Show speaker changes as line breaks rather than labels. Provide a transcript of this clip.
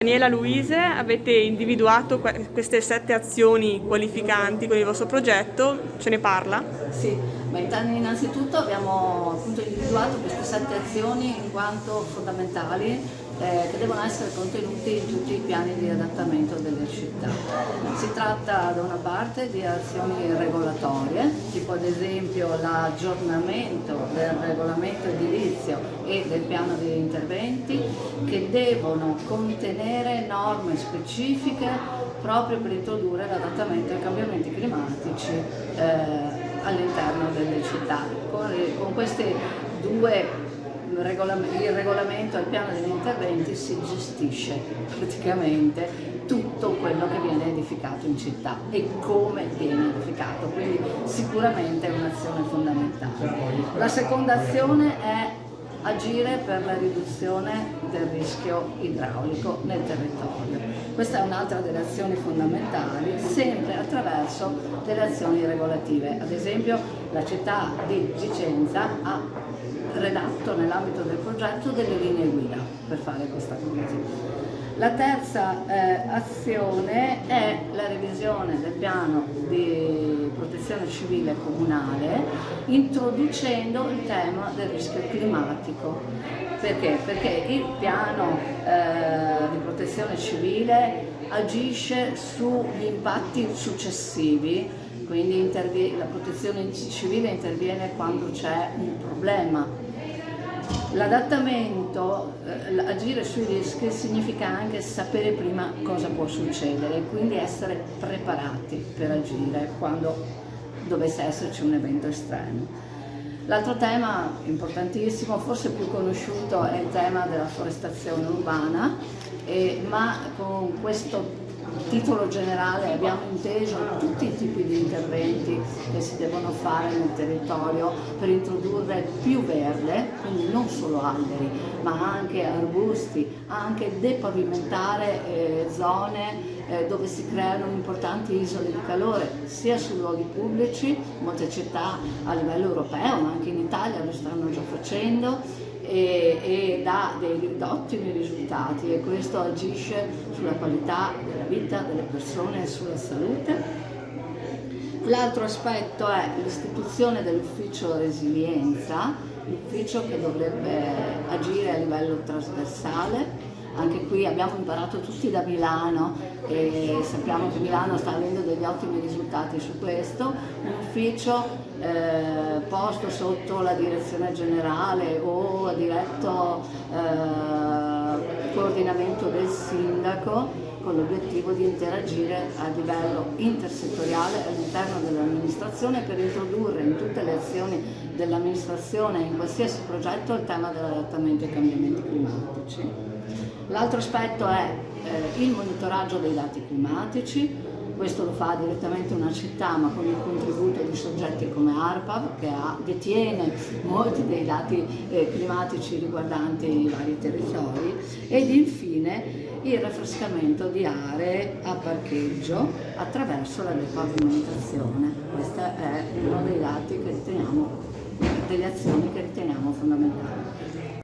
Daniela, Luise, avete individuato queste 7 azioni qualificanti con il vostro progetto, ce ne parla?
Sì, innanzitutto abbiamo appunto individuato queste 7 azioni in quanto fondamentali che devono essere contenuti in tutti i piani di adattamento delle città. Si tratta da una parte di azioni regolatorie, tipo ad esempio l'aggiornamento del regolamento edilizio e del piano di interventi, che devono contenere norme specifiche proprio per introdurre l'adattamento ai cambiamenti climatici all'interno delle città. Con questi due il regolamento e il piano degli interventi si gestisce praticamente tutto quello che viene edificato in città e come viene edificato, quindi sicuramente è un'azione fondamentale. La seconda azione è agire per la riduzione del rischio idraulico nel territorio. Questa è un'altra delle azioni fondamentali, sempre attraverso delle azioni regolative. Ad esempio la città di Vicenza ha redatto nell'ambito del progetto delle linee guida per fare questa cosa. La terza azione è la revisione del piano di protezione civile comunale, introducendo il tema del rischio climatico. Perché? Perché il piano di protezione civile agisce sugli impatti successivi, quindi la protezione civile interviene quando c'è un problema. L'adattamento, agire sui rischi, significa anche sapere prima cosa può succedere e quindi essere preparati per agire quando dovesse esserci un evento estremo. L'altro tema importantissimo, forse più conosciuto, è il tema della forestazione urbana, ma con questo titolo generale abbiamo inteso tutti i tipi di interventi che si devono fare nel territorio per introdurre più verde, quindi non solo alberi, ma anche arbusti, anche depavimentare zone dove si creano importanti isole di calore, sia su luoghi pubblici, molte città a livello europeo, ma anche in Italia lo stanno già facendo, e dà dei ottimi risultati, e questo agisce sulla qualità della vita delle persone e sulla salute. L'altro aspetto è l'istituzione dell'ufficio resilienza, l'ufficio che dovrebbe agire a livello trasversale. Anche qui abbiamo imparato tutti da Milano e sappiamo che Milano sta avendo degli ottimi risultati su questo, un ufficio posto sotto la direzione generale o a diretto coordinamento del sindaco, con l'obiettivo di interagire a livello intersettoriale all'interno dell'amministrazione per introdurre in tutte le azioni dell'amministrazione, in qualsiasi progetto, il tema dell'adattamento ai cambiamenti climatici. L'altro aspetto è il monitoraggio dei dati climatici. Questo lo fa direttamente una città, ma con il contributo di soggetti come ARPAV, che detiene molti dei dati climatici riguardanti i vari territori, ed infine il rinfrescamento di aree a parcheggio attraverso la depavimentazione. Questo è uno dei dati che riteniamo, delle azioni che riteniamo fondamentali.